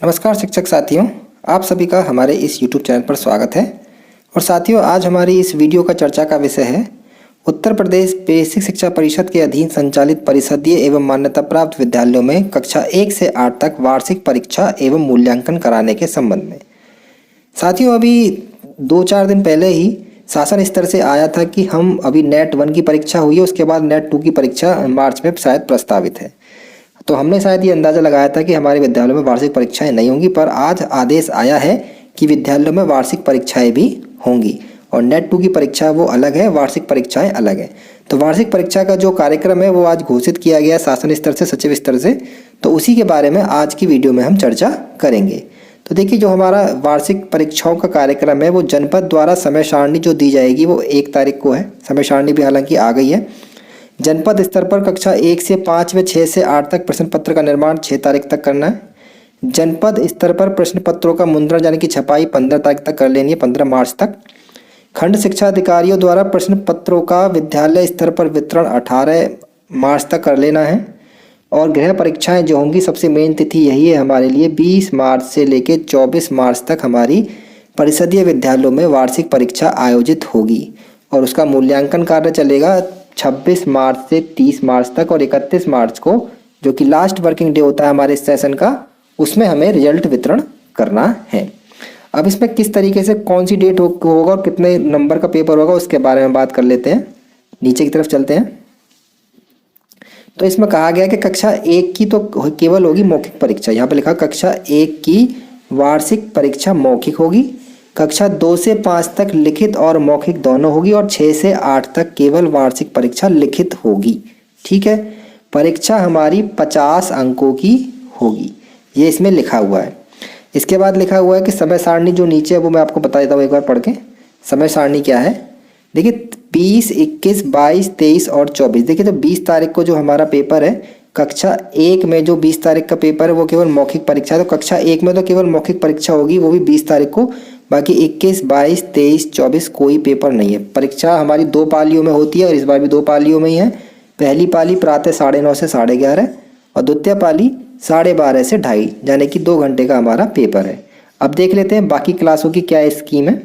नमस्कार शिक्षक साथियों, आप सभी का हमारे इस YouTube चैनल पर स्वागत है। और साथियों, आज हमारी इस वीडियो का चर्चा का विषय है उत्तर प्रदेश बेसिक शिक्षा परिषद के अधीन संचालित परिषदीय एवं मान्यता प्राप्त विद्यालयों में कक्षा 1 से 8 तक वार्षिक परीक्षा एवं मूल्यांकन कराने के संबंध में। साथियों, अभी 2-4 दिन पहले ही शासन स्तर से आया था कि हम अभी नेट 1 की परीक्षा हुई है, उसके बाद नेट 2 की परीक्षा मार्च में शायद प्रस्तावित है। तो हमने शायद ये अंदाज़ा लगाया था कि हमारे विद्यालयों में वार्षिक परीक्षाएं नहीं होंगी, पर आज आदेश आया है कि विद्यालयों में वार्षिक परीक्षाएं भी होंगी और नेट 2 की परीक्षा वो अलग है, वार्षिक परीक्षाएं अलग है। तो वार्षिक परीक्षा का जो कार्यक्रम है वो आज घोषित किया गया शासन स्तर से, सचिव स्तर से। तो उसी के बारे में आज की वीडियो में हम चर्चा करेंगे। तो देखिए, जो हमारा वार्षिक परीक्षाओं का कार्यक्रम है वो जनपद द्वारा समय सारणी जो दी जाएगी वो 1 तारीख को है। समय सारणी भी हालांकि आ गई है। जनपद स्तर पर कक्षा 1 से 5 व 6 से 8 तक प्रश्न पत्र का निर्माण 6 तारीख तक करना है। जनपद स्तर पर प्रश्न पत्रों का मुद्रण यानी कि छपाई 15 तारीख तक कर लेनी है, 15 मार्च तक। खंड शिक्षा अधिकारियों द्वारा प्रश्न पत्रों का विद्यालय स्तर पर वितरण 18 मार्च तक कर लेना है। और गृह परीक्षाएं जो होंगी, सबसे मेन तिथि यही है हमारे लिए, 20 मार्च से लेकर 24 मार्च तक हमारी परिषदीय विद्यालयों में वार्षिक परीक्षा आयोजित होगी। और उसका मूल्यांकन कार्य चलेगा 26 मार्च से 30 मार्च तक। और 31 मार्च को, जो कि लास्ट वर्किंग डे होता है हमारे इस सेशन का, उसमें हमें रिजल्ट वितरण करना है। अब इसमें किस तरीके से कौन सी डेट होगा और कितने नंबर का पेपर होगा उसके बारे में बात कर लेते हैं। नीचे की तरफ चलते हैं। तो इसमें कहा गया कि कक्षा 1 की तो केवल होगी मौखिक परीक्षा। यहाँ पर लिखा कक्षा 1 की वार्षिक परीक्षा मौखिक होगी। कक्षा 2 से 5 तक लिखित और मौखिक दोनों होगी और 6 से 8 तक केवल वार्षिक परीक्षा लिखित होगी। ठीक है, परीक्षा हमारी 50 अंकों की होगी, ये इसमें लिखा हुआ है। इसके बाद लिखा हुआ है कि समय सारणी जो नीचे है वो मैं आपको बता देता हूँ एक बार पढ़ के। समय सारणी क्या है, देखिए 20, 21, 22, 23 और 24। देखिए, तो 20 तारीख को जो हमारा पेपर है कक्षा 1 में, जो 20 तारीख का पेपर है वो केवल मौखिक परीक्षा है। तो कक्षा 1 में तो केवल मौखिक परीक्षा होगी, वो भी 20 तारीख को। बाकी 21, 22, 23, 24 कोई पेपर नहीं है। परीक्षा हमारी 2 पालियों में होती है और इस बार भी 2 पालियों में ही है। पहली पाली प्रातः 9:30 से 11:30 और द्वितीय पाली 12:30 से 2:30, यानी कि 2 घंटे का हमारा पेपर है। अब देख लेते हैं बाकी क्लासों की क्या स्कीम है।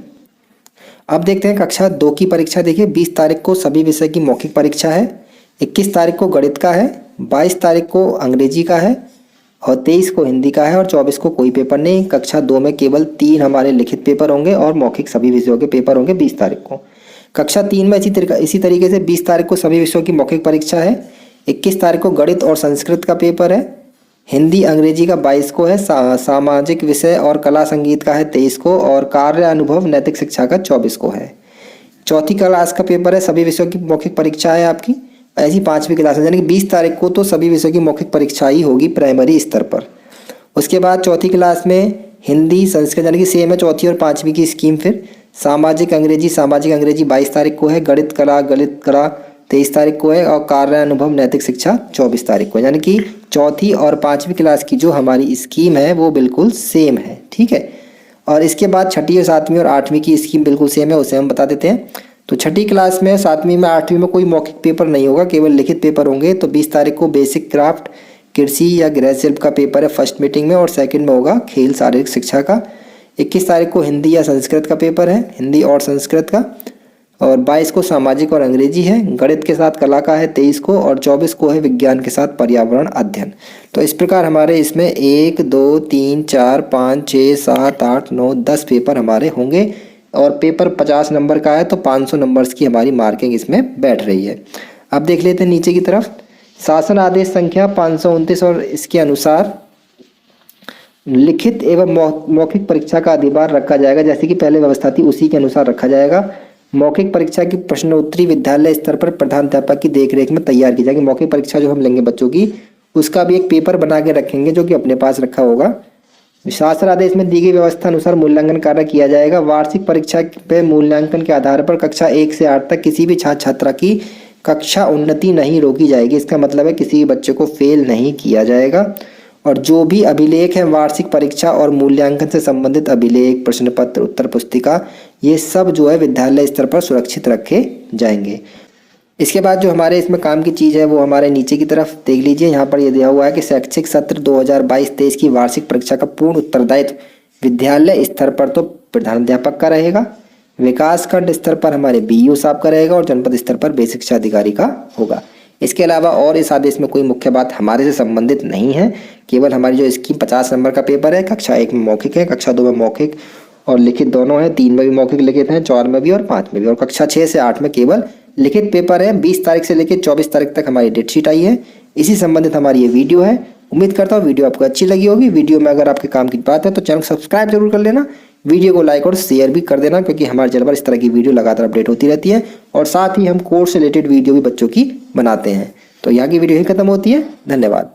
अब देखते हैं कक्षा 2 की परीक्षा। देखिए, 20 तारीख को सभी विषय की मौखिक परीक्षा है, 21 तारीख को गणित का है, 22 तारीख को अंग्रेजी का है और 23 को हिंदी का है और 24 को कोई पेपर नहीं। कक्षा 2 में केवल 3 हमारे लिखित पेपर होंगे और मौखिक सभी विषयों के पेपर होंगे 20 तारीख को। कक्षा 3 में इसी तरीके से 20 तारीख को सभी विषयों की मौखिक परीक्षा है, 21 तारीख को गणित और संस्कृत का पेपर है, हिंदी अंग्रेजी का 22 को है, सामाजिक विषय और कला संगीत का है 23 को और कार्य अनुभव नैतिक शिक्षा का 24 को है। चौथी क्लास का पेपर है, सभी विषयों की मौखिक परीक्षा है आपकी। ऐसी 5वीं क्लास है, यानी कि 20 तारीख को तो सभी विषयों की मौखिक परीक्षा ही होगी प्राइमरी स्तर पर। उसके बाद चौथी क्लास में हिंदी संस्कृत, यानी कि सेम है 4वीं और 5वीं की स्कीम। फिर सामाजिक अंग्रेजी 22 तारीख को है, गणित कला 23 तारीख को है और कार्य अनुभव नैतिक शिक्षा 24 तारीख को, यानी कि चौथी और 5वीं क्लास की जो हमारी स्कीम है वो बिल्कुल सेम है। ठीक है, और इसके बाद 6ठी और 7वीं और 8वीं की स्कीम बिल्कुल सेम है, उसे हम बता देते हैं। तो 6ठी क्लास में, 7वीं में, 8वीं में कोई मौखिक पेपर नहीं होगा, केवल लिखित पेपर होंगे। तो 20 तारीख को बेसिक क्राफ्ट कृषि या गृह शिल्प का पेपर है फर्स्ट मीटिंग में और सेकंड में होगा खेल शारीरिक शिक्षा का। 21 तारीख को हिंदी या संस्कृत का पेपर है, हिंदी और संस्कृत का। और 22 को सामाजिक और अंग्रेजी है, गणित के साथ कला का है 23 को और 24 को है विज्ञान के साथ पर्यावरण अध्ययन। तो इस प्रकार हमारे इसमें 1, 2, 3, 4, 5, 6, 7, 8, 9, 10 पेपर हमारे होंगे और पेपर 50 नंबर का है, तो 500 नंबर्स की हमारी मार्किंग इसमें बैठ रही है। अब देख लेते हैं नीचे की तरफ, शासन आदेश संख्या 529 और इसके अनुसार लिखित एवं मौखिक परीक्षा का अधिभार रखा जाएगा, जैसे कि पहले व्यवस्था थी उसी के अनुसार रखा जाएगा। मौखिक परीक्षा की प्रश्नोत्तरी विद्यालय स्तर पर प्रधानाध्यापक की देखरेख में तैयार की जाएगी। मौखिक परीक्षा जो हम लेंगे बच्चों की, उसका भी एक पेपर बना के रखेंगे जो कि अपने पास रखा होगा। शासन आदेश में दी गई व्यवस्था अनुसार मूल्यांकन कार्य किया जाएगा। वार्षिक परीक्षा पे मूल्यांकन के आधार पर कक्षा 1 से 8 तक किसी भी छात्र छात्रा की कक्षा उन्नति नहीं रोकी जाएगी। इसका मतलब है किसी भी बच्चे को फेल नहीं किया जाएगा। और जो भी अभिलेख है वार्षिक परीक्षा और मूल्यांकन से संबंधित अभिलेख, प्रश्न पत्र, उत्तर पुस्तिका, ये सब जो है विद्यालय स्तर पर सुरक्षित रखे जाएंगे। इसके बाद जो हमारे इसमें काम की चीज़ है वो हमारे नीचे की तरफ देख लीजिए। यहाँ पर ये दिया हुआ है कि शैक्षिक सत्र 2022-23 की वार्षिक परीक्षा का पूर्ण उत्तरदायित्व विद्यालय स्तर पर तो प्रधानाध्यापक का रहेगा, विकास खंड स्तर पर हमारे बीईओ साहब का रहेगा और जनपद स्तर पर बेसिक शिक्षा अधिकारी का होगा। इसके अलावा और इस आदेश में कोई मुख्य बात हमारे से संबंधित नहीं है। केवल हमारी जो इसकी 50 नंबर का पेपर है, कक्षा 1 में मौखिक है, कक्षा 2 में मौखिक और लिखित दोनों है, 3 में भी मौखिक लिखित हैं, 4 में भी और 5 में भी, और कक्षा 6 से 8 में केवल लिखित पेपर है। 20 तारीख से लेकर 24 तारीख तक हमारी डेट शीट आई है। इसी संबंधित हमारी ये वीडियो है। उम्मीद करता हूँ वीडियो आपको अच्छी लगी होगी। वीडियो में अगर आपके काम की बात है तो चैनल को सब्सक्राइब जरूर कर लेना, वीडियो को लाइक और शेयर भी कर देना, क्योंकि हमारे चैनल पर इस तरह की वीडियो लगातार अपडेट होती रहती है और साथ ही हम कोर्स से रिलेटेड वीडियो भी बच्चों की बनाते हैं। तो यहाँ की वीडियो ही खत्म होती है। धन्यवाद।